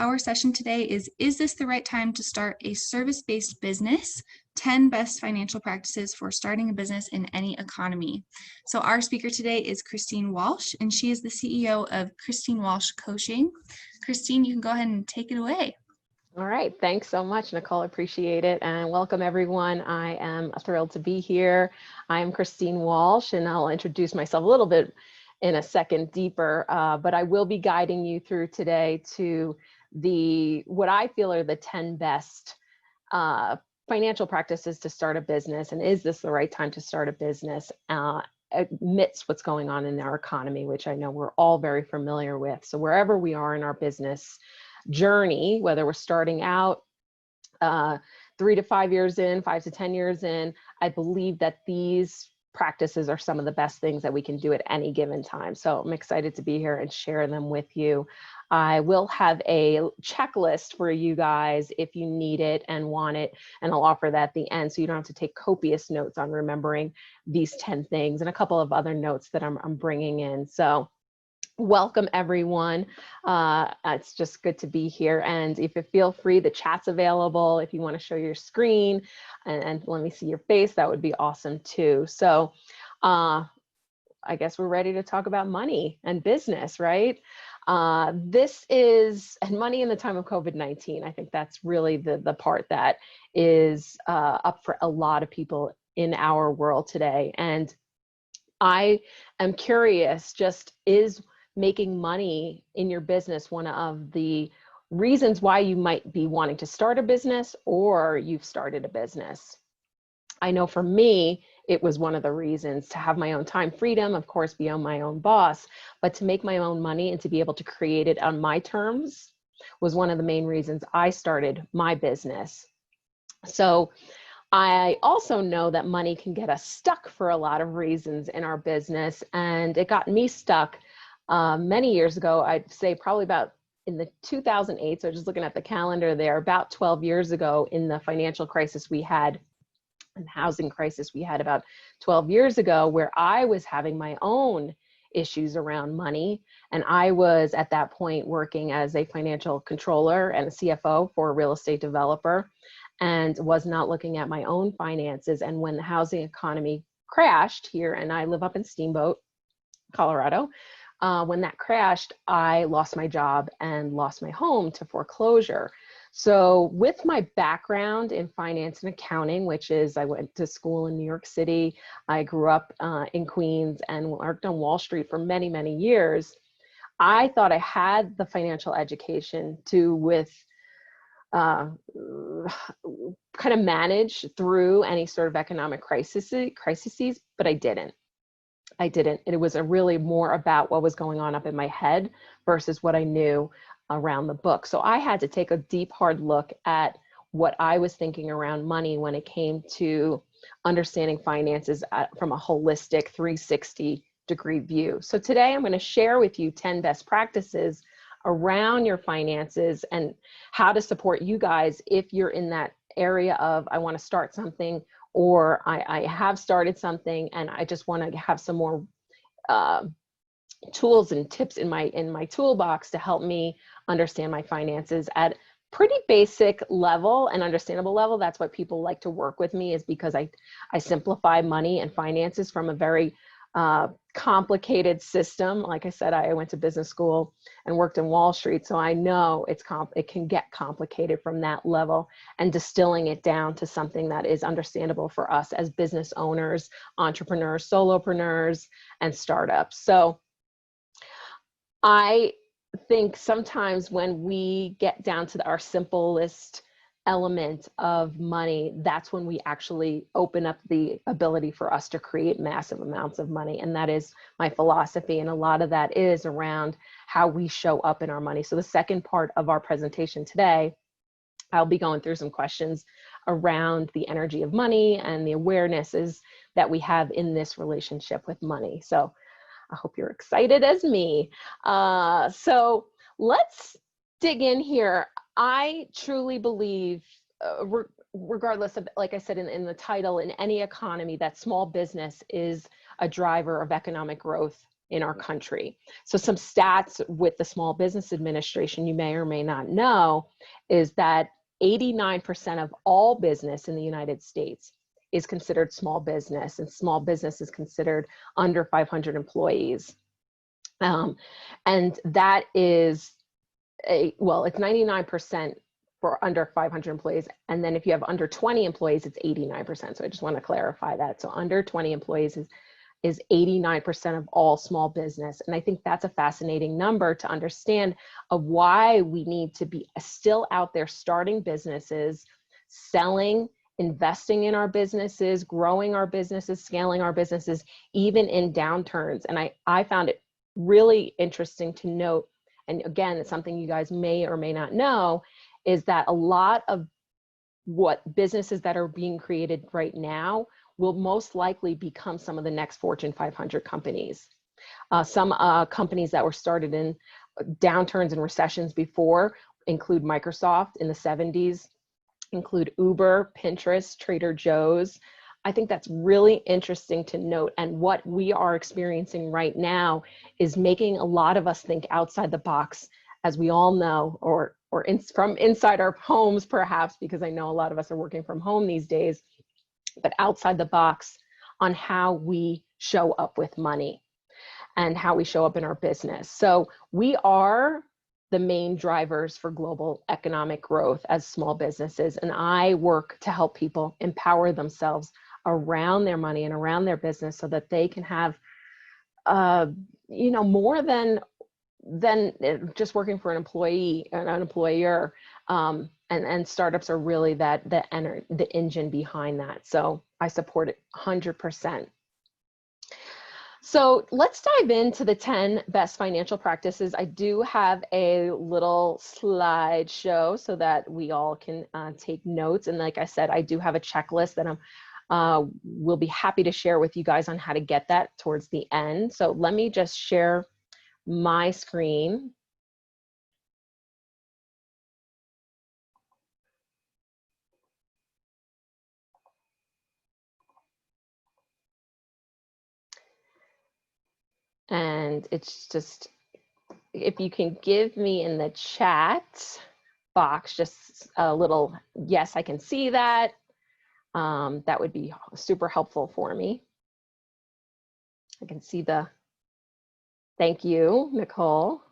Our session today is this the right time to start a service-based business? 10 best financial practices for starting a business in any economy. So our speaker today is Christine Walsh, and she is the CEO of Christine Walsh Coaching. Christine, you can go ahead and take it away. All right, thanks so much, Nicole. Appreciate it. And welcome everyone. I am thrilled to be here. I'm Christine Walsh, and I'll introduce myself a little bit in a second deeper, but I will be guiding you through today to what I feel are the 10 best financial practices to start a business. And is this the right time to start a business amidst what's going on in our economy, which I know we're all very familiar with. So wherever we are in our business journey, whether we're starting out 3 to 5 years in, 5 to 10 years in, I believe that these practices are some of the best things that we can do at any given time. So I'm excited to be here and share them with you. I will have a checklist for you guys if you need it and want it, and I'll offer that at the end so you don't have to take copious notes on remembering these 10 things and a couple of other notes that I'm bringing in. So welcome everyone. It's just good to be here. And if you feel free, the chat's available. If you want to show your screen and let me see your face, that would be awesome too. So I guess we're ready to talk about money and business, right? This is, and money in the time of COVID-19. I think that's really the part that is up for a lot of people in our world today. And I am curious, is making money in your business one of the reasons why you might be wanting to start a business, or you've started a business? I know for me, it was one of the reasons to have my own time freedom, of course, be my own boss, but to make my own money and to be able to create it on my terms was one of the main reasons I started my business. So I also know that money can get us stuck for a lot of reasons in our business, and it got me stuck many years ago. I'd say probably about in the 2008, so just looking at the calendar there, about 12 years ago, in the financial crisis we had, and housing crisis we had about 12 years ago, where I was having my own issues around money. And I was at that point working as a financial controller and a CFO for a real estate developer, and was not looking at my own finances. And when the housing economy crashed here, and I live up in Steamboat, Colorado, when that crashed, I lost my job and lost my home to foreclosure. So with my background in finance and accounting, which is, I went to school in New York City, I grew up in Queens and worked on Wall Street for many, many years, I thought I had the financial education to kind of manage through any sort of economic crises, but I didn't. It was really more about what was going on up in my head versus what I knew around the book. So I had to take a deep, hard look at what I was thinking around money when it came to understanding finances from a holistic 360-degree view. So today I'm going to share with you 10 best practices around your finances and how to support you guys if you're in that area of, I want to start something, or I have started something and I just want to have some more tools and tips in my toolbox to help me understand my finances at pretty basic level and understandable level. That's why people like to work with me, is because I simplify money and finances from a very complicated system. Like I said, I went to business school and worked in Wall Street, so I know it can get complicated from that level, and distilling it down to something that is understandable for us as business owners, entrepreneurs, solopreneurs, and startups. So I think sometimes when we get down to our simplest element of money, that's when we actually open up the ability for us to create massive amounts of money. And that is my philosophy. And a lot of that is around how we show up in our money. So the second part of our presentation today, I'll be going through some questions around the energy of money and the awarenesses that we have in this relationship with money. So I hope you're excited as me. So let's dig in here. I truly believe, regardless of, like I said in the title, in any economy, that small business is a driver of economic growth in our country. So some stats with the Small Business Administration you may or may not know is that 89% of all business in the United States is considered small business, and small business is considered under 500 employees. And that is well, it's 99% for under 500 employees. And then if you have under 20 employees, it's 89%. So I just want to clarify that. So under 20 employees is 89% of all small business. And I think that's a fascinating number to understand of why we need to be still out there starting businesses, selling, investing in our businesses, growing our businesses, scaling our businesses, even in downturns. And I found it really interesting to note, and again, it's something you guys may or may not know, is that a lot of what businesses that are being created right now will most likely become some of the next Fortune 500 companies. Some companies that were started in downturns and recessions before include Microsoft in the 70s, include Uber, Pinterest, Trader Joe's. I think that's really interesting to note. And what we are experiencing right now is making a lot of us think outside the box, as we all know, or from inside our homes, perhaps, because I know a lot of us are working from home these days, but outside the box on how we show up with money and how we show up in our business. So we are the main drivers for global economic growth as small businesses. And I work to help people empower themselves around their money and around their business so that they can have, more than just working for an employee and an employer. And startups are really the engine behind that. So I support it 100%. So let's dive into the 10 best financial practices. I do have a little slideshow so that we all can take notes. And like I said, I do have a checklist that we'll be happy to share with you guys on how to get that towards the end. So let me just share my screen. And it's just, if you can give me in the chat box just a little, yes, I can see that. That would be super helpful for me. I can see thank you, Nicole.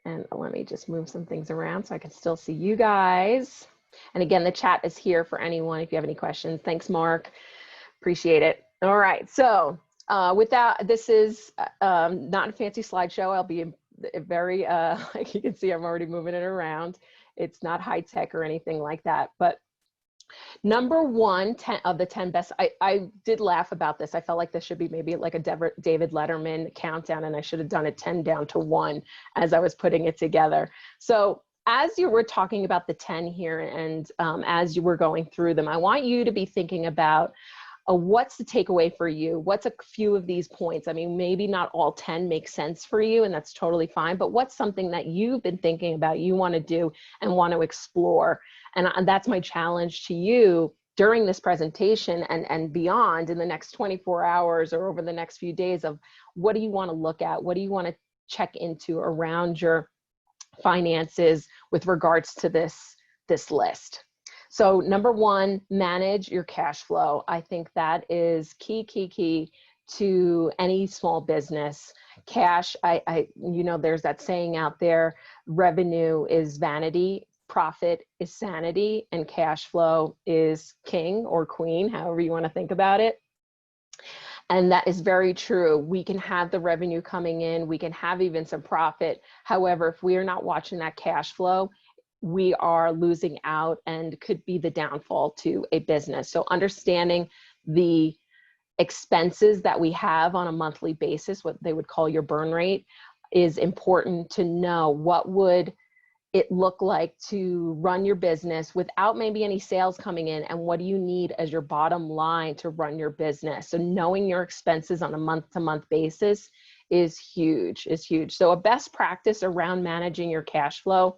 And let me just move some things around so I can still see you guys. And again, the chat is here for anyone if you have any questions. Thanks, Mark. Appreciate it. All right, so with that, this is not a fancy slideshow. I'll be very, like you can see, I'm already moving it around. It's not high tech or anything like that. But number one, 10 of the 10 best, I did laugh about this. I felt like this should be maybe like a David Letterman countdown, and I should have done it 10 down to 1 as I was putting it together. So as you were talking about the 10 here, and as you were going through them, I want you to be thinking about what's the takeaway for you? What's a few of these points? I mean, maybe not all 10 make sense for you, and that's totally fine, but what's something that you've been thinking about, you want to do and want to explore? And that's my challenge to you during this presentation and beyond in the next 24 hours or over the next few days of what do you want to look at? What do you want to check into around your finances with regards to this list? So number one, manage your cash flow. I think that is key to any small business. Cash, there's that saying out there, revenue is vanity, profit is sanity, and cash flow is king or queen, however you want to think about it. And that is very true. We can have the revenue coming in, we can have even some profit. However, if we are not watching that cash flow, we are losing out and could be the downfall to a business. So understanding the expenses that we have on a monthly basis, what they would call your burn rate, is important to know. What would it look like to run your business without maybe any sales coming in, and what do you need as your bottom line to run your business? So knowing your expenses on a month-to-month basis is huge, So a best practice around managing your cash flow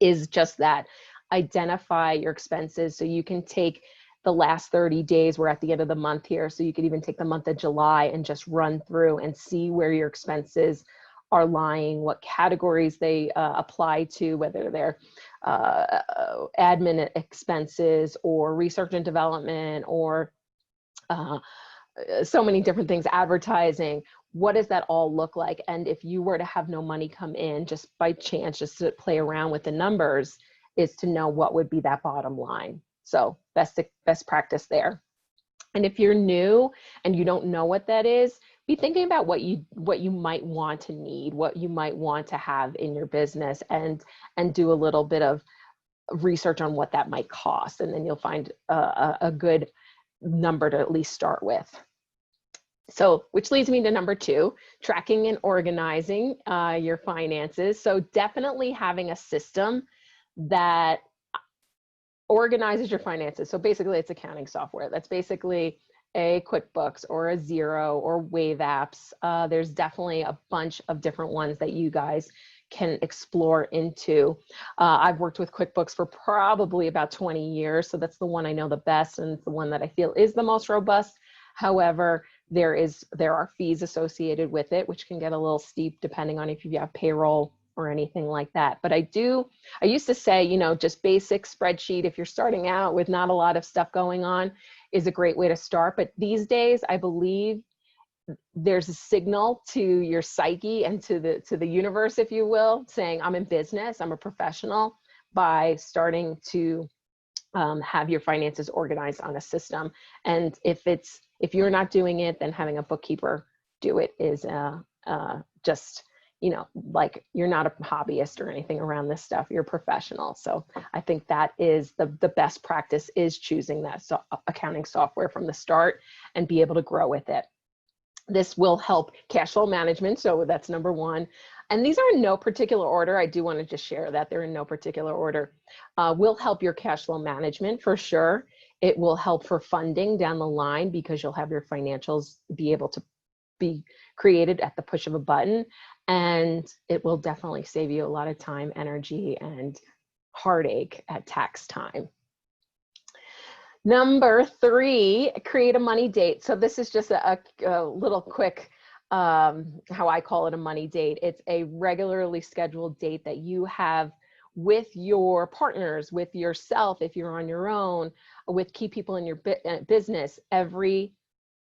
is just that. Identify your expenses so you can take the last 30 days. We're at the end of the month here. So you could even take the month of July and just run through and see where your expenses are lying, what categories they apply to, whether they're admin expenses or research and development or so many different things, advertising. What does that all look like? And if you were to have no money come in just by chance, just to play around with the numbers, is to know what would be that bottom line. So best practice there. And if you're new and you don't know what that is, be thinking about what you might want to need, what you might want to have in your business, and do a little bit of research on what that might cost. And then you'll find a good number to at least start with. So, which leads me to number 2, tracking and organizing your finances. So definitely having a system that organizes your finances. So basically it's accounting software. That's basically a QuickBooks or a Xero or Wave apps. There's definitely a bunch of different ones that you guys can explore into. I've worked with QuickBooks for probably about 20 years. So that's the one I know the best, and it's the one that I feel is the most robust. However, there are fees associated with it, which can get a little steep depending on if you have payroll or anything like that. But I used to say, you know, just basic spreadsheet, if you're starting out with not a lot of stuff going on, is a great way to start. But these days, I believe there's a signal to your psyche and to the universe, if you will, saying I'm in business, I'm a professional, by starting to have your finances organized on a system. And if you're not doing it, then having a bookkeeper do it is just, you know, like you're not a hobbyist or anything around this stuff, you're a professional. So I think that is the best practice, is choosing that accounting software from the start and be able to grow with it. This will help cash flow management. So that's number 1. And these are in no particular order. I do want to just share that they're in no particular order. Will help your cash flow management for sure. It will help for funding down the line because you'll have your financials be able to be created at the push of a button. And it will definitely save you a lot of time, energy, and heartache at tax time. Number 3, create a money date. So this is just a little quick, how I call it, a money date. It's a regularly scheduled date that you have with your partners, with yourself, if you're on your own, with key people in your business. Every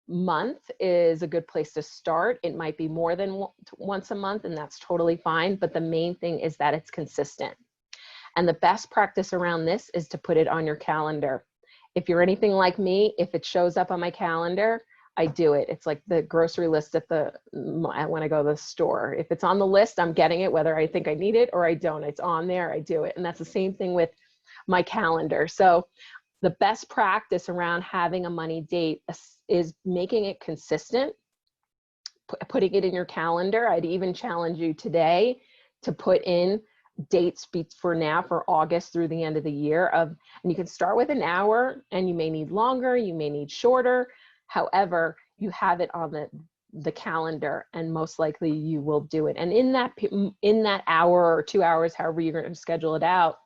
month is a good place to start. It might be more than once a month, and that's totally fine. But the main thing is that it's consistent. And the best practice around this is to put it on your calendar. If you're anything like me, if it shows up on my calendar, I do it. It's like the grocery list when I go to the store. If it's on the list, I'm getting it, whether I think I need it or I don't. It's on there, I do it. And that's the same thing with my calendar. So the best practice around having a money date is making it consistent, putting it in your calendar. I'd even challenge you today to put in dates for August through the end of the year and you can start with an hour, and you may need longer, you may need shorter. However, you have it on the calendar, and most likely you will do it. And in that hour or 2 hours, however you're going to schedule it out,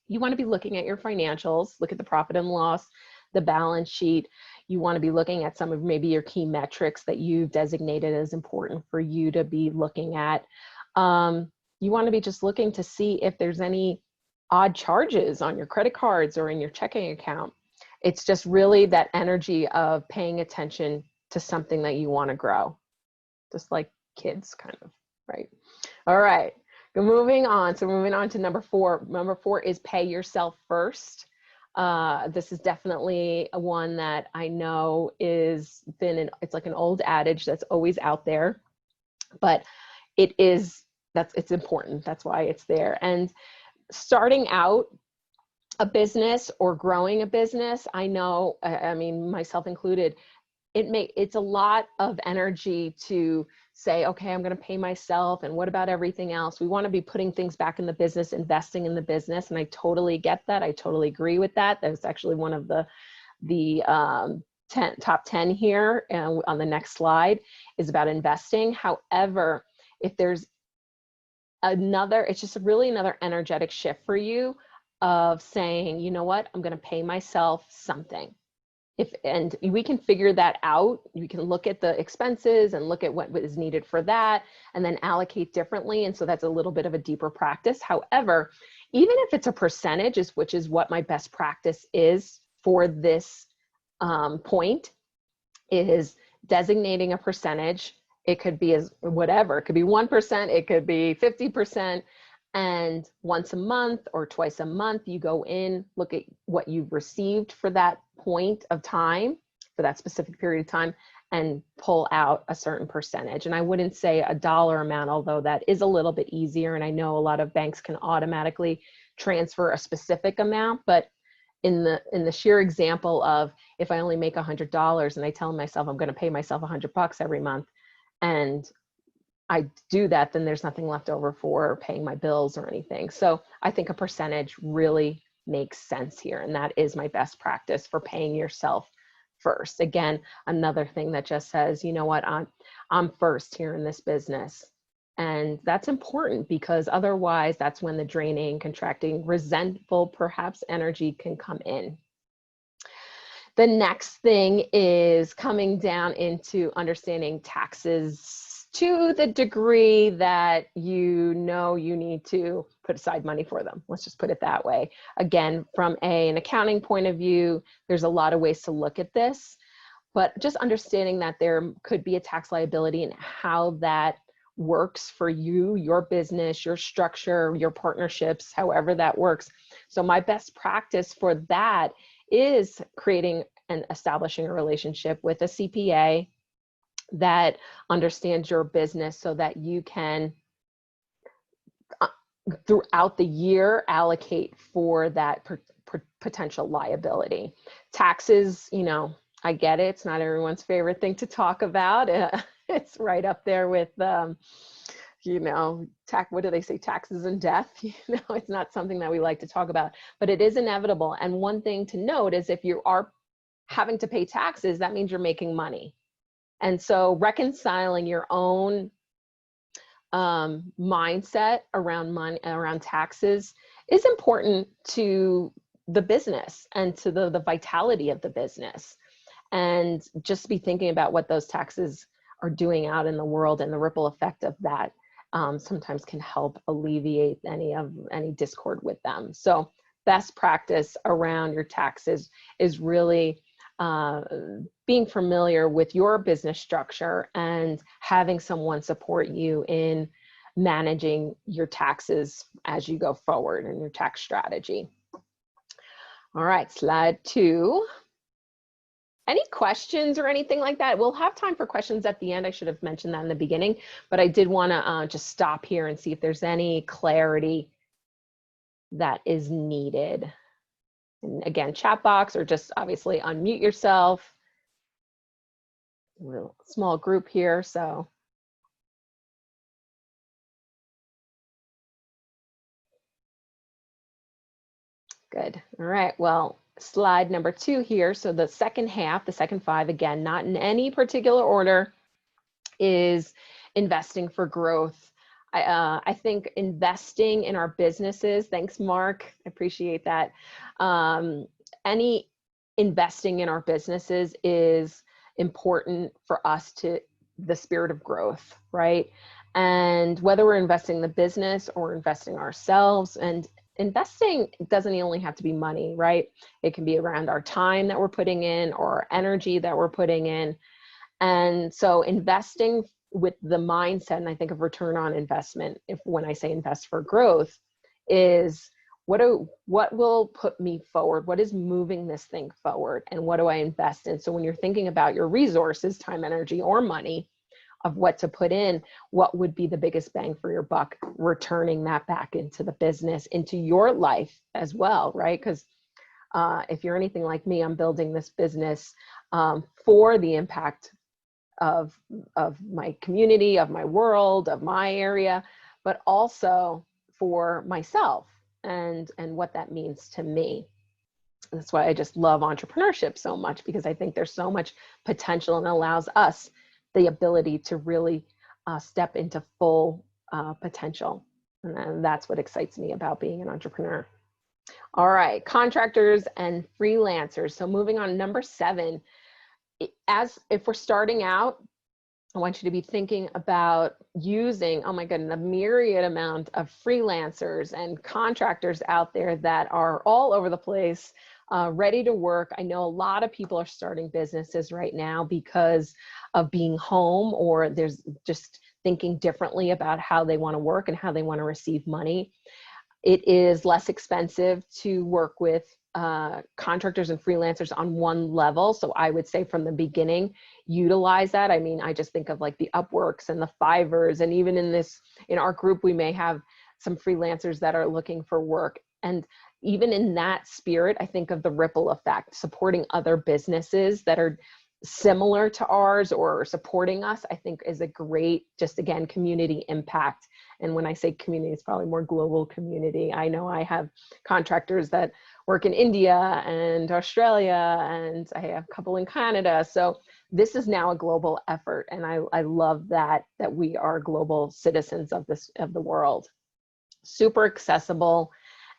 you want to be looking at your financials, look at the profit and loss, the balance sheet. You want to be looking at some of maybe your key metrics that you've designated as important for you to be looking at. You want to be just looking to see if there's any odd charges on your credit cards or in your checking account. It's just really that energy of paying attention to something that you want to grow, just like kids, kind of, right? All right, moving on. So moving on to number 4. Number 4 is pay yourself first. This is definitely one that I know it's like an old adage that's always out there, but it's important. That's why it's there. And starting out a business or growing a business, I know, I mean, myself included, it's a lot of energy to say, okay, I'm going to pay myself. And what about everything else? We want to be putting things back in the business, investing in the business. And I totally get that. I totally agree with that. That's actually one of the top 10 here on the next slide is about investing. However, if there's it's just really another energetic shift for you. of saying, you know what, I'm going to pay myself something. And we can figure that out. We can look at the expenses and look at what is needed for that and then allocate differently. And so that's a little bit of a deeper practice. However, even if it's a percentage, which is what my best practice is for this point, is designating a percentage. It could be as whatever, it could be 1%, it could be 50%. And once a month or twice a month, you go in, look at what you've received for that point of time, for that specific period of time, and pull out a certain percentage. And I wouldn't say a dollar amount, although that is a little bit easier. And I know a lot of banks can automatically transfer a specific amount, but in the sheer example of, if I only make $100 and I tell myself I'm going to pay myself $100 every month, and I do that, then there's nothing left over for paying my bills or anything. So I think a percentage really makes sense here. And that is my best practice for paying yourself first. Again, another thing that just says, you know what, I'm first here in this business. And that's important, because otherwise that's when the draining, contracting, resentful, perhaps energy can come in. The next thing is coming down into understanding taxes to the degree that you know you need to put aside money for them. Let's just put it that way. Again, from an accounting point of view, there's a lot of ways to look at this, but just understanding that there could be a tax liability and how that works for you, your business, your structure, your partnerships, however that works. So my best practice for that is creating and establishing a relationship with a CPA that understands your business, so that you can throughout the year allocate for that potential liability. Taxes, you know, I get it, it's not everyone's favorite thing to talk about. It's right up there with you know, what do they say, taxes and death. You know, it's not something that we like to talk about, but it is inevitable. And one thing to note is, if you are having to pay taxes, that means you're making money. And so reconciling your own mindset around money, around taxes, is important to the business and to the vitality of the business. And just be thinking about what those taxes are doing out in the world, and the ripple effect of that sometimes can help alleviate any discord with them. So best practice around your taxes is really being familiar with your business structure and having someone support you in managing your taxes as you go forward and your tax strategy. All right, slide 2. Any questions or anything like that? We'll have time for questions at the end. I should have mentioned that in the beginning, but I did want to just stop here and see if there's any clarity that is needed. And again, chat box, or just obviously unmute yourself. Real small group here, so. Good. All right, well, slide number 2 here. So the second half, the second 5, again, not in any particular order, is investing for growth. I think investing in our businesses, thanks Mark, I appreciate that. Any investing in our businesses is important for us to the spirit of growth, right? And whether we're investing in the business or investing ourselves, and investing doesn't only have to be money, right? It can be around our time that we're putting in, or our energy that we're putting in. And so investing with the mindset, and I think of return on investment, when I say invest for growth, is what will put me forward? What is moving this thing forward? And what do I invest in? So when you're thinking about your resources, time, energy, or money, of what to put in, what would be the biggest bang for your buck, returning that back into the business, into your life as well, right? Because if you're anything like me, I'm building this business for the impact of my community, of my world, of my area, but also for myself and what that means to me. That's why I just love entrepreneurship so much, because I think there's so much potential and allows us the ability to really step into full potential. And that's what excites me about being an entrepreneur. All right, contractors and freelancers. So moving on, number 7, as if we're starting out, I want you to be thinking about using, oh my goodness, the myriad amount of freelancers and contractors out there that are all over the place, ready to work. I know a lot of people are starting businesses right now because of being home, or there's just thinking differently about how they want to work and how they want to receive money. It is less expensive to work with contractors and freelancers on one level. So I would say from the beginning, utilize that. I mean, I just think of like the Upworks and the Fivers, and even in our group, we may have some freelancers that are looking for work. And even in that spirit, I think of the ripple effect, supporting other businesses that are similar to ours or supporting us, I think is a great, just again, community impact. And when I say community, it's probably more global community. I know I have contractors that work in India and Australia, and I have a couple in Canada. So this is now a global effort. And I love that we are global citizens of the world. Super accessible,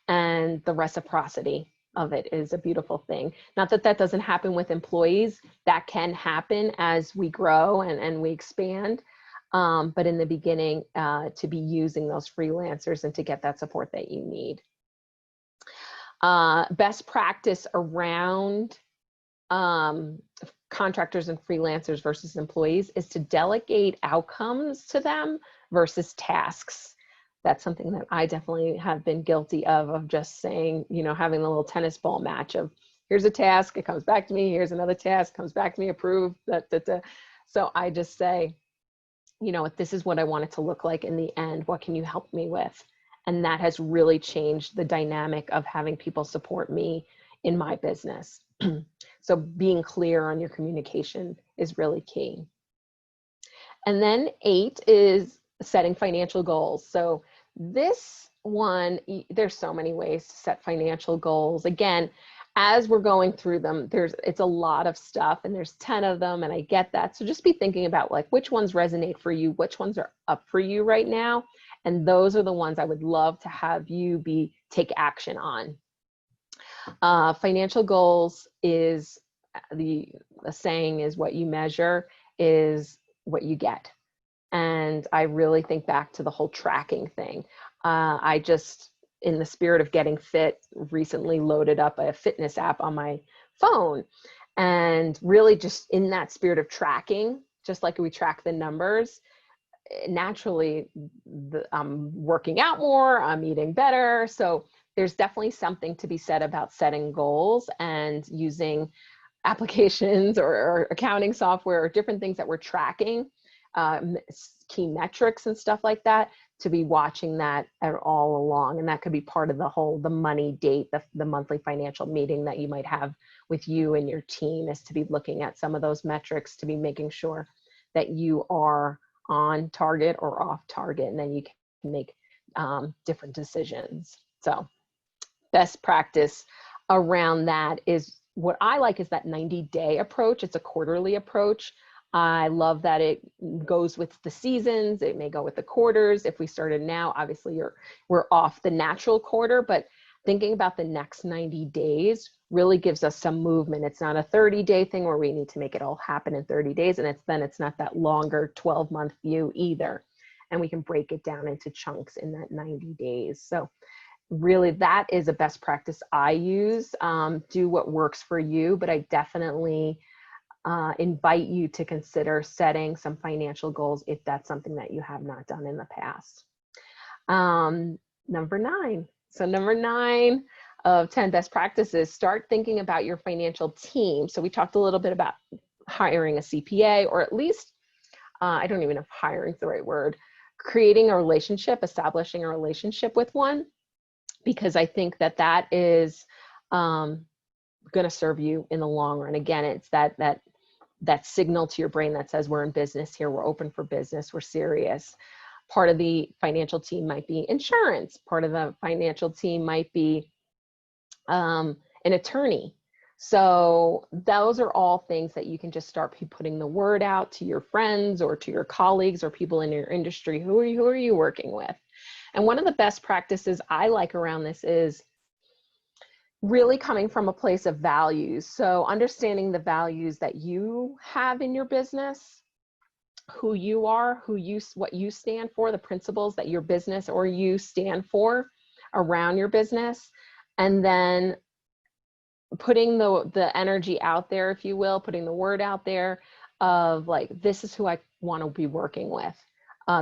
and the reciprocity of it is a beautiful thing. Not that that doesn't happen with employees. That can happen as we grow and we expand. But in the beginning, to be using those freelancers and to get that support that you need. Best practice around contractors and freelancers versus employees is to delegate outcomes to them versus tasks. That's something that I definitely have been guilty of just saying, having a little tennis ball match of, here's a task, it comes back to me, here's another task, comes back to me, approved. So I just say, this is what I want it to look like in the end. What can you help me with? And that has really changed the dynamic of having people support me in my business. So being clear on your communication is really key. And then 8 is setting financial goals. So this one, there's so many ways to set financial goals. Again, as we're going through them, it's a lot of stuff, and there's 10 of them, and I get that. So just be thinking about like which ones resonate for you, which ones are up for you right now. And those are the ones I would love to have you take action on. Financial goals is the saying is what you measure is what you get. And I really think back to the whole tracking thing. I just, in the spirit of getting fit, recently loaded up a fitness app on my phone. And really just in that spirit of tracking, just like we track the numbers, naturally I'm working out more, I'm eating better. So there's definitely something to be said about setting goals and using applications or accounting software or different things that we're tracking, key metrics and stuff like that, to be watching that all along. And that could be part of the money date, the monthly financial meeting that you might have with you and your team, is to be looking at some of those metrics, to be making sure that you are on target or off target, and then you can make different decisions. So best practice around that is, what I like is that 90-day approach. It's a quarterly approach. I love that it goes with the seasons. It may go with the quarters. If we started now, obviously we're off the natural quarter, but thinking about the next 90 days really gives us some movement. It's not a 30-day thing where we need to make it all happen in 30 days. And it's not that longer 12-month view either. And we can break it down into chunks in that 90 days. So really, that is a best practice I use. Do what works for you, but I definitely invite you to consider setting some financial goals if that's something that you have not done in the past. Number 9. So number 9 of 10 best practices, start thinking about your financial team. So we talked a little bit about hiring a CPA, or at least, I don't even know if hiring is the right word, creating a relationship, establishing a relationship with one, because I think that is going to serve you in the long run. Again, it's that signal to your brain that says we're in business here, we're open for business, we're serious. Part of the financial team might be insurance. Part of the financial team might be an attorney. So those are all things that you can just start putting the word out to your friends or to your colleagues or people in your industry. Who are you working with? And one of the best practices I like around this is really coming from a place of values. So understanding the values that you have in your business, who you are, what you stand for, the principles that your business or you stand for around your business, and then putting the energy out there, if you will, putting the word out there of like, this is who I want to be working with.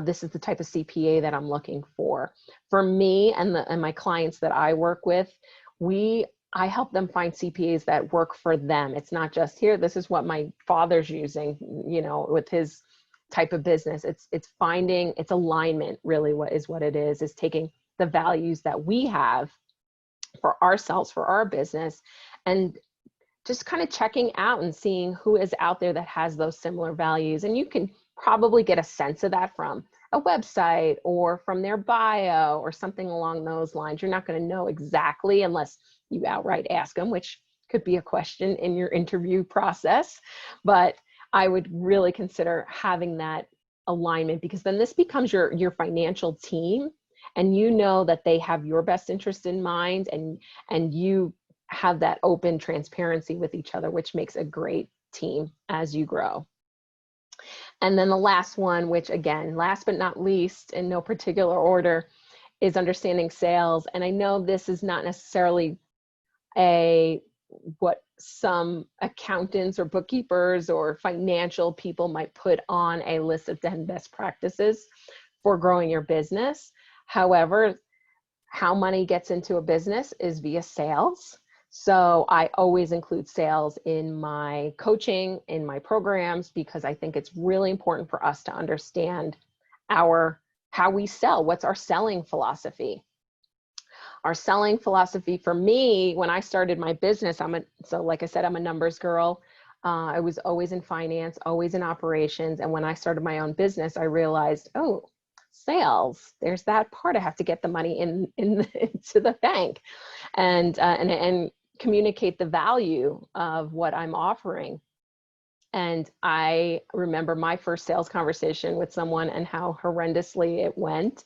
This is the type of CPA that I'm looking for. For me and my clients that I work with, I help them find CPAs that work for them. It's not just here, this is what my father's using, you know, with his type of business. It's finding, it's alignment, really what it is taking the values that we have for ourselves, for our business, and just kind of checking out and seeing who is out there that has those similar values. And you can probably get a sense of that from a website or from their bio or something along those lines. You're not going to know exactly unless you outright ask them, which could be a question in your interview process. But I would really consider having that alignment, because then this becomes your financial team, and you know that they have your best interest in mind, and you have that open transparency with each other, which makes a great team as you grow. And then the last one, which again, last but not least, in no particular order, is understanding sales. And I know this is not necessarily what some accountants or bookkeepers or financial people might put on a list of 10 best practices for growing your business. However, how money gets into a business is via sales. So I always include sales in my coaching, in my programs, because I think it's really important for us to understand how we sell. What's our selling philosophy? Our selling philosophy for me, when I started my business, so like I said, I'm a numbers girl. I was always in finance, always in operations. And when I started my own business, I realized, oh, sales, there's that part. I have to get the money into the bank and communicate the value of what I'm offering. And I remember my first sales conversation with someone and how horrendously it went.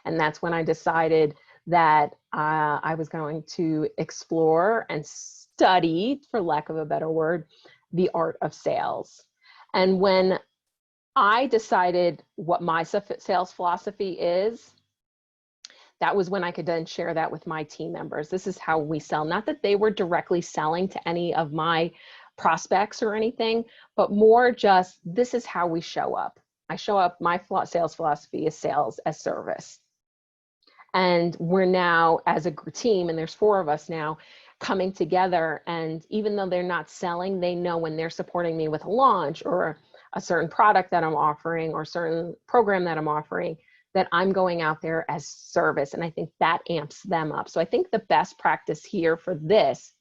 And that's when I decided that I was going to explore and study, for lack of a better word, the art of sales. And when I decided what my sales philosophy is, that was when I could then share that with my team members. This is how we sell. Not that they were directly selling to any of my prospects or anything, but more just, this is how we show up. I show up, my sales philosophy is sales as service. And we're now, as a team, and there's 4 of us now, coming together. And even though they're not selling, they know when they're supporting me with a launch or a certain product that I'm offering or certain program that I'm offering, that I'm going out there as service. And I think that amps them up. So I think the best practice here for this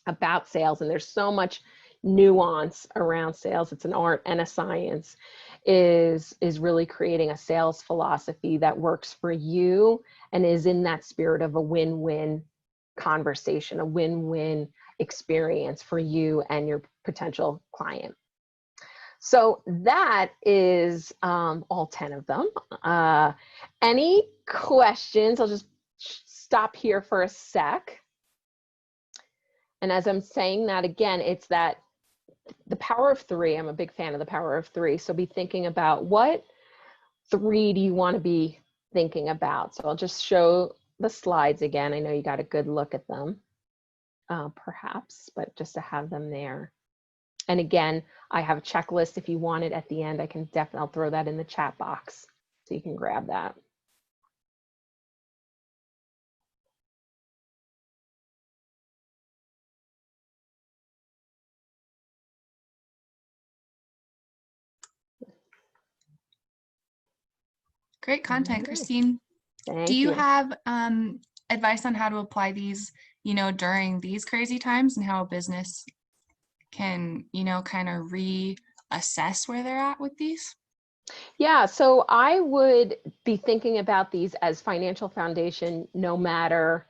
about sales, and there's so much nuance around sales, it's an art and a science, is really creating a sales philosophy that works for you and is in that spirit of a win-win conversation, a win-win experience for you and your potential client. So that is all 10 of them. Any questions? I'll just stop here for a sec. And as I'm saying that again, it's that the power of 3. I'm a big fan of the power of 3. So be thinking about, what 3 do you want to be thinking about? So I'll just show the slides again. I know you got a good look at them, perhaps, but just to have them there. And again, I have a checklist. If you want it at the end, I'll throw that in the chat box so you can grab that. Great content, Christine. Thank Do you you. have advice on how to apply these, during these crazy times, and how a business can, kind of reassess where they're at with these? Yeah, so I would be thinking about these as financial foundation, no matter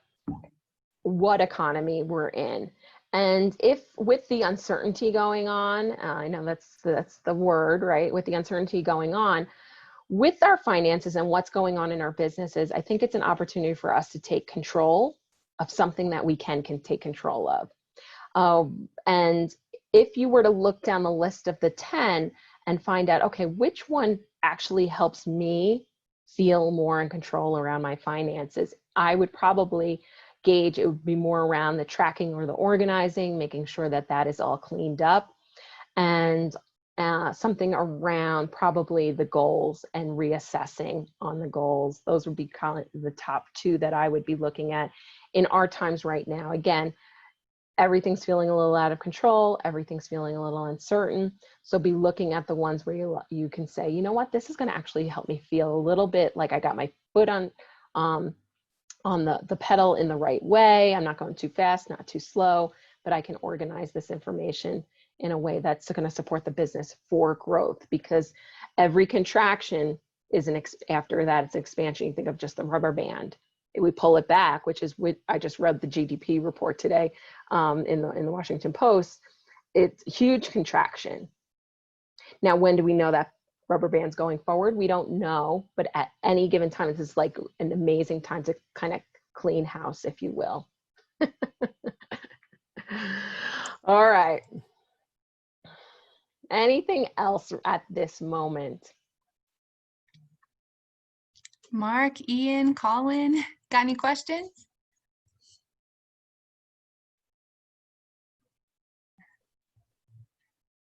what economy we're in. And if with the uncertainty going on, I know that's the word, right? With the uncertainty going on, with our finances and what's going on in our businesses, I think it's an opportunity for us to take control of something that we can take control of. And if you were to look down the list of the 10 and find out, okay, which one actually helps me feel more in control around my finances, I would probably gauge it would be more around the tracking or the organizing, making sure that that is all cleaned up, and something around probably the goals and reassessing on the goals. Those would be kind of the top 2 that I would be looking at in our times right now. Again, everything's feeling a little out of control. Everything's feeling a little uncertain. So be looking at the ones where you can say, you know what, this is going to actually help me feel a little bit like I got my foot on the pedal in the right way. I'm not going too fast, not too slow, but I can organize this information in a way that's going to support the business for growth, because every contraction is after that, it's expansion. You think of just the rubber band. We pull it back, which is what I just read the GDP report today in the Washington Post. It's huge contraction. Now, when do we know that rubber band's going forward? We don't know, but at any given time, this is like an amazing time to kind of clean house, if you will. All right. Anything else at this moment? Mark, Ian, Colin, got any questions?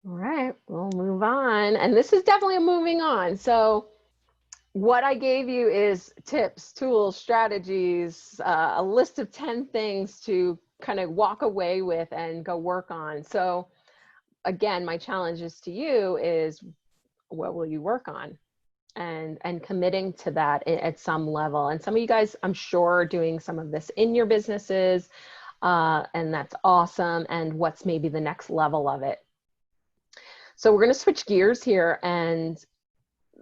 All right, we'll move on. And this is definitely a moving on. So what I gave you is tips, tools, strategies, a list of 10 things to kind of walk away with and go work on. So again, my challenges to you is, what will you work on? And committing to that at some level. And some of you guys, I'm sure, are doing some of this in your businesses, and that's awesome. And what's maybe the next level of it? So we're going to switch gears here. And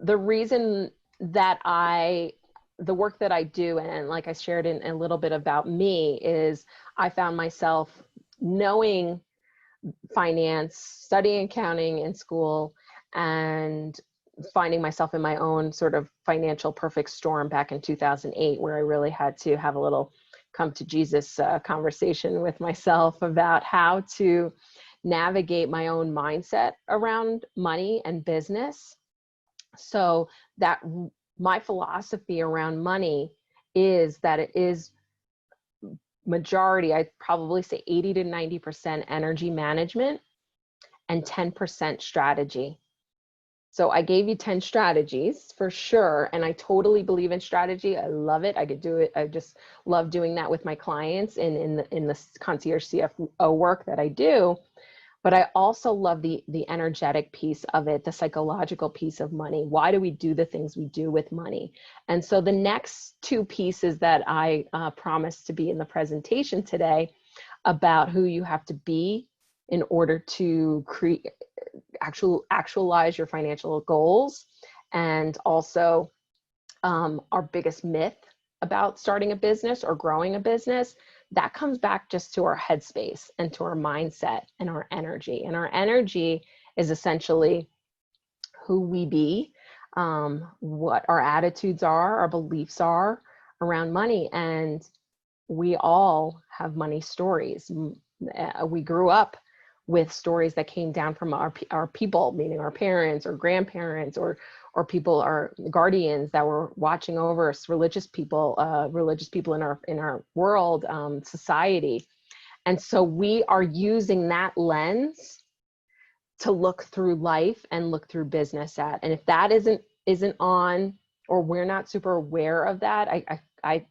the reason that the work that I do, and like I shared in a little bit about me, is I found myself knowing finance, studying accounting in school, and finding myself in my own sort of financial perfect storm back in 2008, where I really had to have a little come to Jesus conversation with myself about how to navigate my own mindset around money and business. So that my philosophy around money is that it is majority, I'd probably say 80 to 90% energy management and 10% strategy. So I gave you 10 strategies for sure. And I totally believe in strategy. I love it. I could do it. I just love doing that with my clients in the concierge CFO work that I do. But I also love the energetic piece of it, the psychological piece of money. Why do we do the things we do with money? And so the next 2 pieces that I promised to be in the presentation today about who you have to be in order to actualize your financial goals, and also our biggest myth about starting a business or growing a business, that comes back just to our headspace and to our mindset and our energy. And our energy is essentially who we be, what our attitudes are, our beliefs are around money. And we all have money stories. We grew up with stories that came down from our people, meaning our parents or grandparents or people, our guardians that were watching over us, religious people in our world, society. And so we are using that lens to look through life and look through business at. And if that isn't on, or we're not super aware of that, I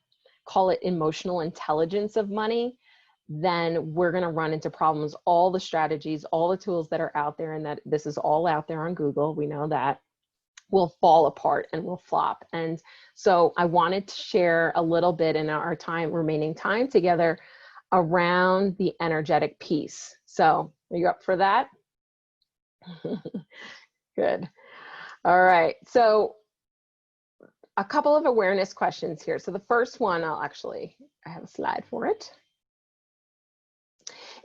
call it emotional intelligence of money, then we're going to run into problems. All the strategies, all the tools that are out there, and that this is all out there on Google, we know that, will fall apart and will flop. And so I wanted to share a little bit in our remaining time together around the energetic piece. So are you up for that? Good. All right. So a couple of awareness questions here. So the first one, I have a slide for it,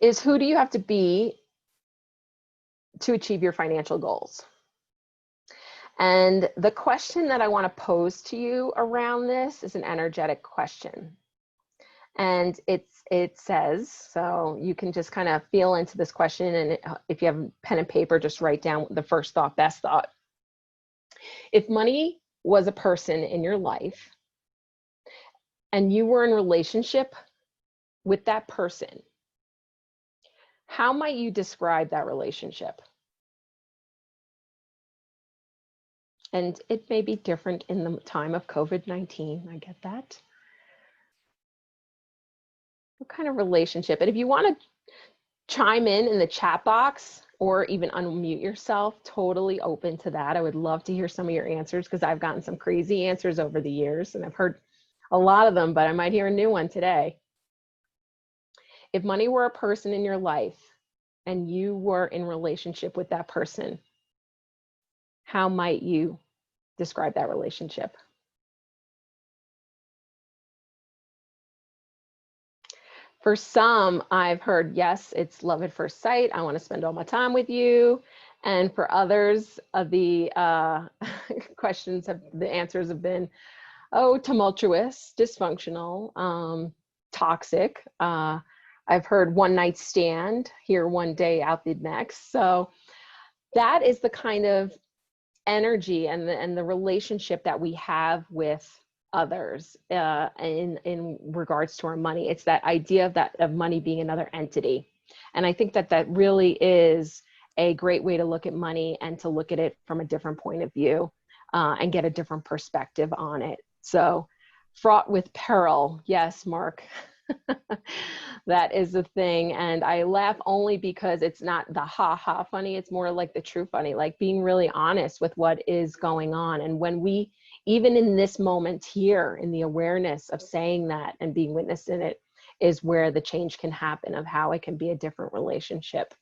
is who do you have to be to achieve your financial goals? And the question that I want to pose to you around this is an energetic question. And it says, so you can just kind of feel into this question, and if you have pen and paper, just write down the first thought, best thought. If money was a person in your life and you were in relationship with that person, how might you describe that relationship? And it may be different in the time of COVID-19. I get that. What kind of relationship? And if you want to chime in the chat box or even unmute yourself, totally open to that. I would love to hear some of your answers, because I've gotten some crazy answers over the years and I've heard a lot of them, but I might hear a new one today. If money were a person in your life and you were in relationship with that person, how might you describe that relationship? For some, I've heard, yes, it's love at first sight. I want to spend all my time with you. And for others, the the answers have been, oh, tumultuous, dysfunctional, toxic. I've heard one night stand, here one day, out the next. So that is the kind of energy and the relationship that we have with others in regards to our money. It's that idea of money being another entity. And I think that really is a great way to look at money, and to look at it from a different point of view, and get a different perspective on it. So fraught with peril. Yes, Mark. That is the thing. And I laugh only because it's not the ha ha funny. It's more like the true funny, like being really honest with what is going on. And when we, even in this moment here, in the awareness of saying that and being witness in it, is where the change can happen, of how it can be a different relationship.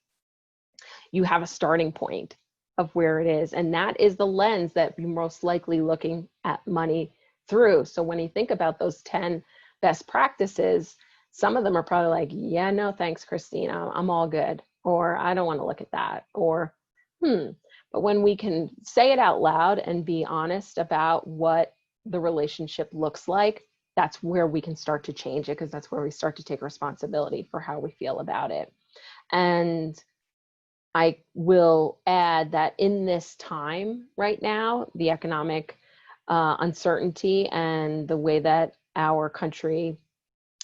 You have a starting point of where it is. And that is the lens that you're most likely looking at money through. So when you think about those 10 best practices, some of them are probably like, yeah, no, thanks, Christine, I'm all good. Or I don't want to look at that. Or, But when we can say it out loud and be honest about what the relationship looks like, that's where we can start to change it, because that's where we start to take responsibility for how we feel about it. And I will add that in this time right now, the economic uncertainty and the way that our country,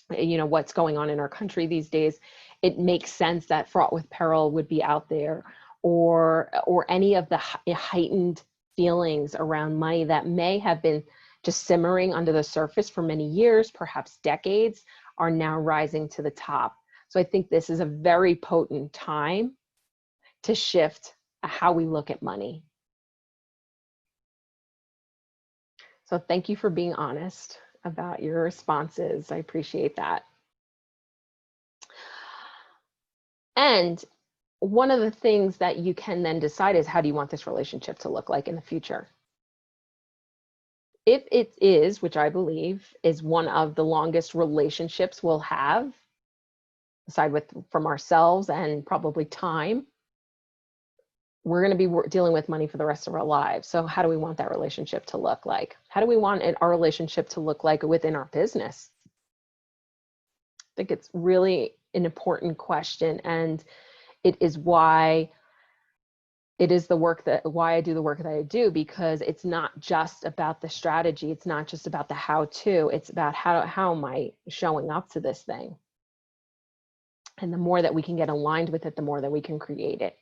what's going on in our country these days, it makes sense that fraught with peril would be out there, or any of the heightened feelings around money that may have been just simmering under the surface for many years, perhaps decades, are now rising to the top. So I think this is a very potent time to shift how we look at money. So thank you for being honest about your responses. I appreciate that. And one of the things that you can then decide is, how do you want this relationship to look like in the future? If it is, which I believe is one of the longest relationships we'll have, aside from ourselves and probably time, we're going to be dealing with money for the rest of our lives. So how do we want that relationship to look like? How do we want our relationship to look like within our business? I think it's really an important question, and it is why I do the work that I do, because it's not just about the strategy. It's not just about the how-to. It's about how am I showing up to this thing? And the more that we can get aligned with it, the more that we can create it.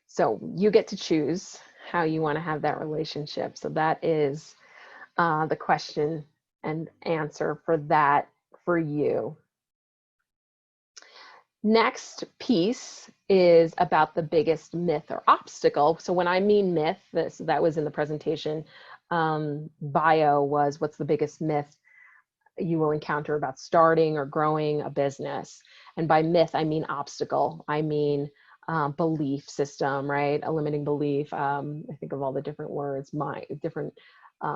So you get to choose how you want to have that relationship. So that is the question and answer for that for you. Next piece is about the biggest myth or obstacle. So when I mean myth, that was in the presentation bio, was what's the biggest myth you will encounter about starting or growing a business. And by myth, I mean obstacle. I mean belief system, right? A limiting belief. I think of all the different words, different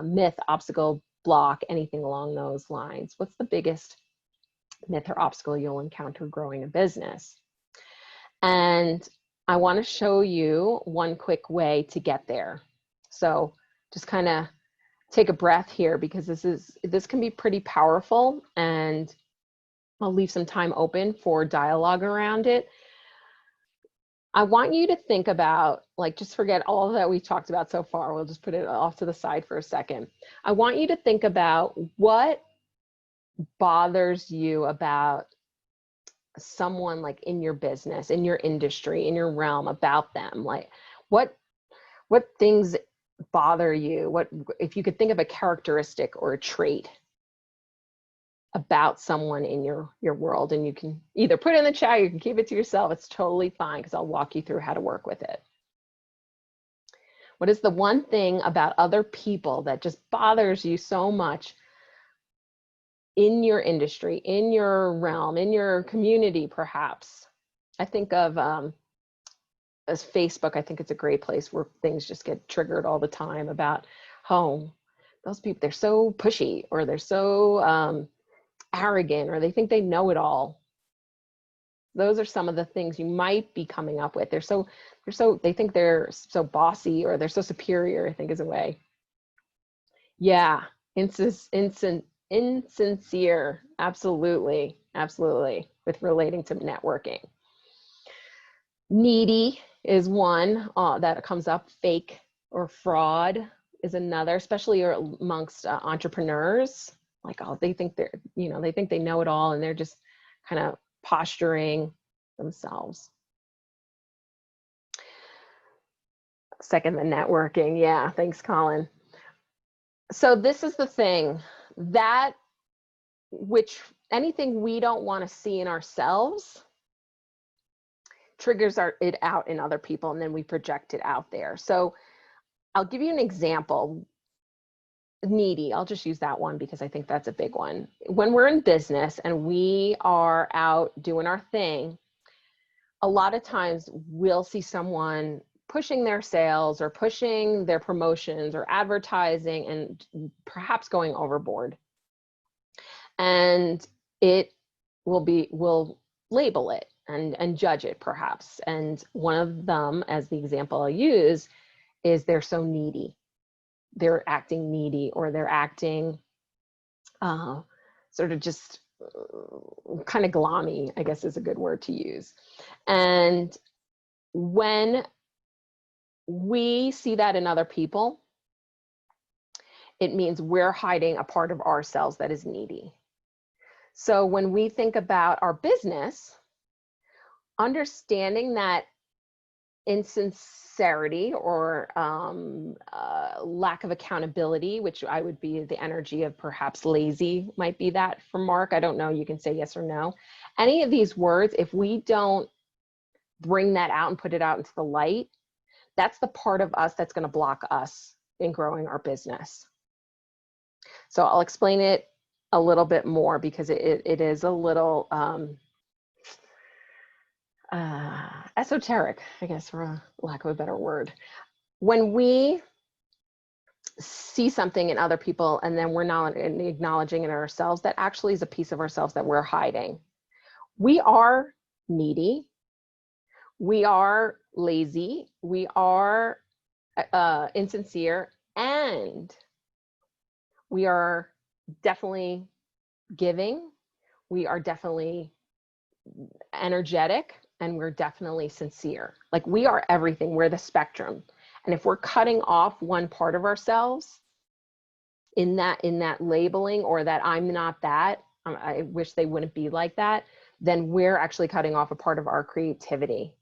myth, obstacle, block, anything along those lines. What's the biggest myth or obstacle you'll encounter growing a business? And I want to show you one quick way to get there. So just kind of take a breath here, because this can be pretty powerful, and I'll leave some time open for dialogue around it. I want you to think about, like, just forget all that we talked about so far. We'll just put it off to the side for a second. I want you to think about what bothers you about someone, like in your business, in your industry, in your realm, about them. Like, what things bother you? What, if you could think of a characteristic or a trait about someone in your world, and you can either put it in the chat, you can keep it to yourself. It's totally fine, because I'll walk you through how to work with it. What is the one thing about other people that just bothers you so much in your industry, in your realm, in your community, perhaps? I think of as Facebook. I think it's a great place where things just get triggered all the time about, oh, those people, they're so pushy, or they're so arrogant, or they think they know it all. Those are some of the things you might be coming up with. They think they're so bossy, or they're so superior, I think is a way. Yeah, insincere, absolutely, absolutely, with relating to networking. Needy is one that comes up. Fake or fraud is another, especially amongst entrepreneurs. Like, oh, they think they think they know it all, and they're just kind of posturing themselves. Second, the networking. Yeah, thanks, Colin. So this is the thing, that anything we don't want to see in ourselves triggers it out in other people, and then we project it out there. So I'll give you an example. Needy, I'll just use that one because I think that's a big one. When we're in business and we are out doing our thing, a lot of times we'll see someone pushing their sales, or pushing their promotions, or advertising, and perhaps going overboard. And we'll label it and judge it, perhaps. And one of them, as the example I'll use, is they're so needy. They're acting needy, or they're acting sort of just kind of glommy, I guess is a good word to use. And when we see that in other people, it means we're hiding a part of ourselves that is needy. So when we think about our business, understanding that insincerity, or lack of accountability, which I would be the energy of perhaps lazy, might be that for Mark. I don't know, you can say yes or no. Any of these words, if we don't bring that out and put it out into the light, that's the part of us that's going to block us in growing our business. So I'll explain it a little bit more, because it is a little esoteric, I guess, for a lack of a better word. When we see something in other people, and then we're not acknowledging it in ourselves, that actually is a piece of ourselves that we're hiding. We are needy. We are lazy. We are insincere, and we are definitely giving. We are definitely energetic, and we're definitely sincere. Like, we are everything. We're the spectrum. And if we're cutting off one part of ourselves in that labeling, or that I'm not that, I wish they wouldn't be like that, then we're actually cutting off a part of our creativity.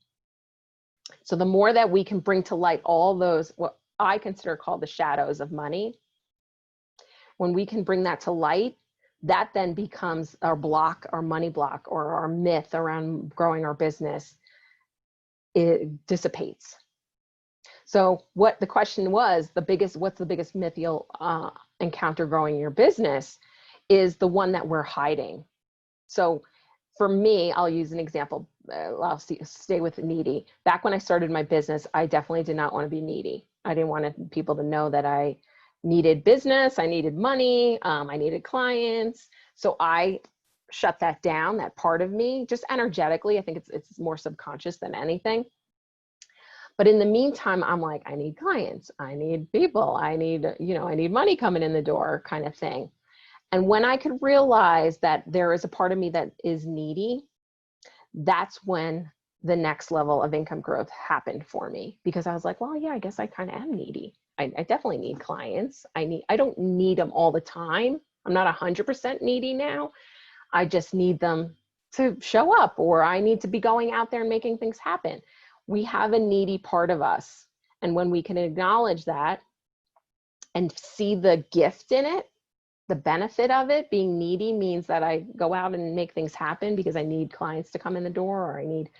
So the more that we can bring to light all those, what I consider called the shadows of money, when we can bring that to light, that then becomes our block, our money block, or our myth around growing our business. It dissipates. So what the question was, what's the biggest myth you'll encounter growing your business, is the one that we're hiding. So for me, I'll use an example. I'll stay with needy. Back when I started my business, I definitely did not want to be needy. I didn't want people to know that I needed business, I needed money, I needed clients. So I shut that down, that part of me, just energetically. I think it's more subconscious than anything. But in the meantime, I'm like, I need clients, I need people, I need, I need money coming in the door kind of thing. And when I could realize that there is a part of me that is needy, that's when the next level of income growth happened for me, because I was like, well, yeah, I guess I kind of am needy. I definitely need clients. I don't need them all the time. I'm not 100% needy now. I just need them to show up, or I need to be going out there and making things happen. We have a needy part of us. And when we can acknowledge that and see the gift in it, the benefit of it, being needy means that I go out and make things happen because I need clients to come in the door, or I need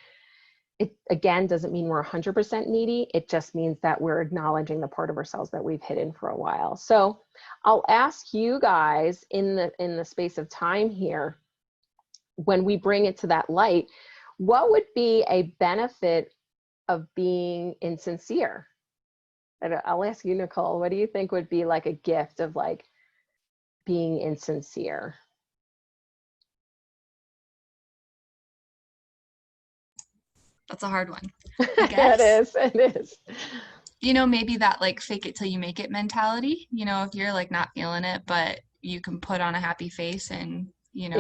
it. Again, doesn't mean we're 100% needy. It just means that we're acknowledging the part of ourselves that we've hidden for a while. So I'll ask you guys in the space of time here, when we bring it to that light, what would be a benefit of being insincere? I'll ask you, Nicole, what do you think would be like a gift of like being insincere? That's a hard one, I guess. It is. Maybe that like fake it till you make it mentality, if you're like not feeling it, but you can put on a happy face and,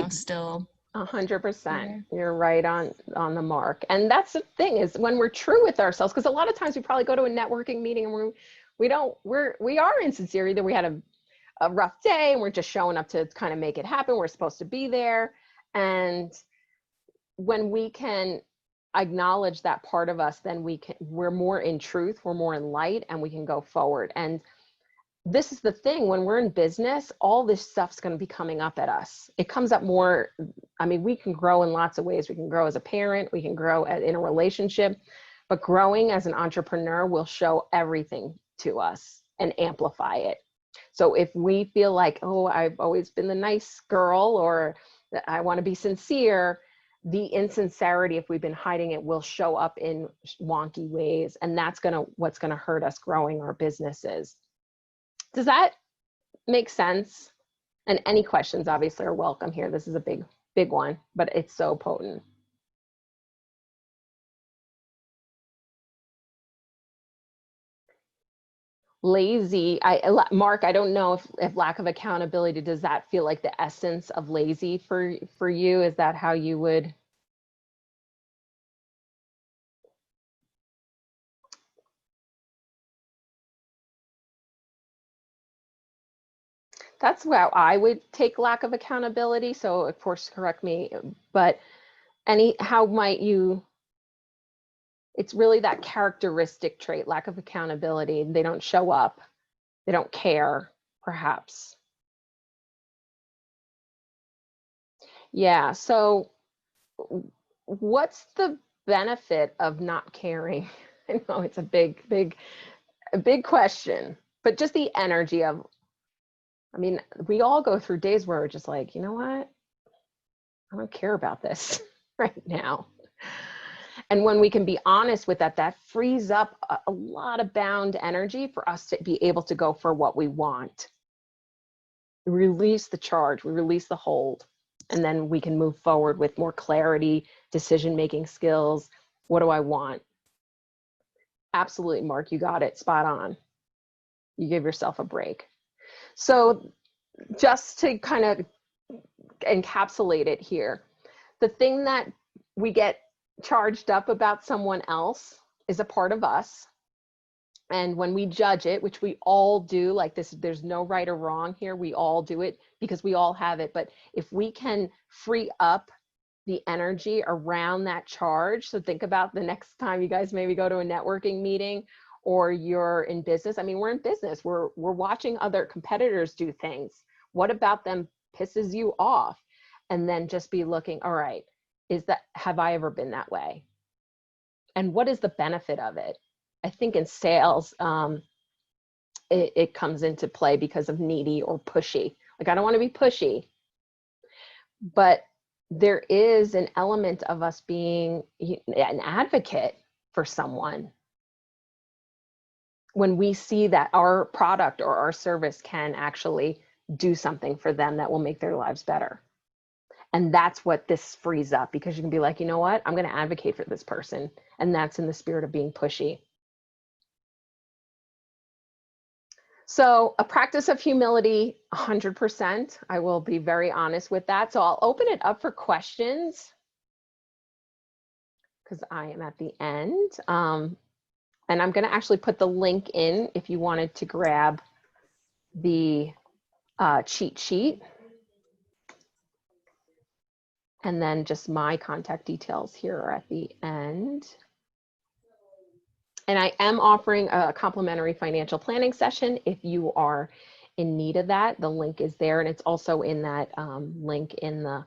still 100%. You're right on the mark. And that's the thing, is when we're true with ourselves, because a lot of times we probably go to a networking meeting and we are insincere. Either we had a rough day and we're just showing up to kind of make it happen. We're supposed to be there. And when we can acknowledge that part of us, then we're more in truth, we're more in light, and we can go forward. And this is the thing, when we're in business, all this stuff's going to be coming up at us. It comes up more. I mean, we can grow in lots of ways. We can grow as a parent, we can grow in a relationship, but growing as an entrepreneur will show everything to us and amplify it. So if we feel like, oh, I've always been the nice girl, or I want to be sincere, the insincerity, if we've been hiding it, will show up in wonky ways. And that's what's going to hurt us growing our businesses. Does that make sense? And any questions obviously are welcome here. This is a big one, but it's so potent. Lazy. Mark, I don't know if lack of accountability, does that feel like the essence of lazy for you? Is that how you would? That's how I would take lack of accountability. So of course, correct me, but how might you? It's really that characteristic trait, lack of accountability. They don't show up. They don't care, perhaps. Yeah. So what's the benefit of not caring? I know it's a big question, but just the energy of, I mean, we all go through days where we're just like, you know what? I don't care about this right now. And when we can be honest with that, that frees up a lot of bound energy for us to be able to go for what we want. We release the charge, we release the hold, and then we can move forward with more clarity, decision-making skills. What do I want? Absolutely, Mark, you got it, spot on. You give yourself a break. So just to kind of encapsulate it here, the thing that we get charged up about someone else is a part of us. And when we judge it, which we all do, like this, there's no right or wrong here. We all do it because we all have it. But if we can free up the energy around that charge, so think about the next time you guys maybe go to a networking meeting or you're in business. I mean, we're in business. We're watching other competitors do things. What about them pisses you off? And then just be looking, all right, have I ever been that way? And what is the benefit of it? I think in sales, it comes into play because of needy or pushy. Like, I don't want to be pushy, but there is an element of us being an advocate for someone when we see that our product or our service can actually do something for them that will make their lives better. And that's what this frees up, because you can be like, you know what, I'm going to advocate for this person. And that's in the spirit of being pushy. So a practice of humility, 100%. I will be very honest with that. So I'll open it up for questions because I am at the end. And I'm going to actually put the link in if you wanted to grab the cheat sheet. And then just my contact details here are at the end. And I am offering a complimentary financial planning session if you are in need of that. The link is there, and it's also in that link in the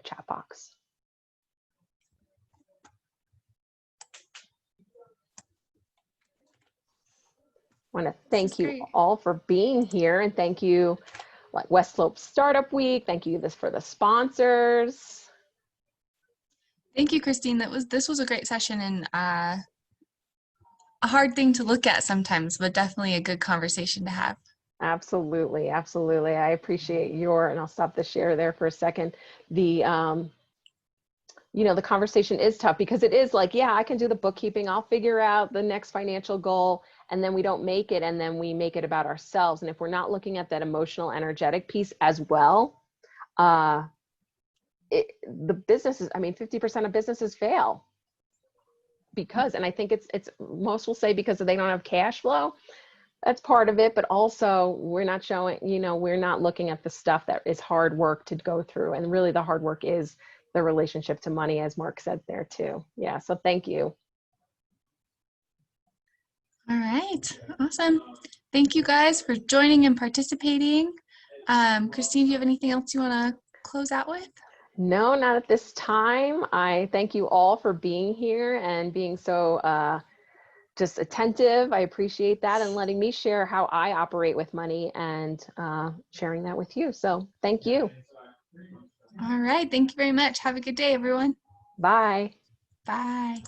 chat box. I want to thank you all for being here, and thank you, like West Slope Startup Week. Thank you for the sponsors. Thank you, Christine. This was a great session, and a hard thing to look at sometimes, but definitely a good conversation to have. Absolutely, absolutely. I appreciate and I'll stop the share there for a second. The the conversation is tough because it is like, yeah, I can do the bookkeeping. I'll figure out the next financial goal, and then we don't make it, and then we make it about ourselves. And if we're not looking at that emotional, energetic piece as well, the businesses, 50% of businesses fail because, and I think it's most will say because they don't have cash flow. That's part of it, but also we're not showing, we're not looking at the stuff that is hard work to go through. And really the hard work is the relationship to money, as Mark said there too. Yeah, so thank you. All right, awesome. Thank you guys for joining and participating. Christine, do you have anything else you want to close out with? No, not at this time. I thank you all for being here and being so just attentive. I appreciate that, and letting me share how I operate with money and sharing that with you. So thank you. All right, thank you very much. Have a good day, everyone. Bye. Bye.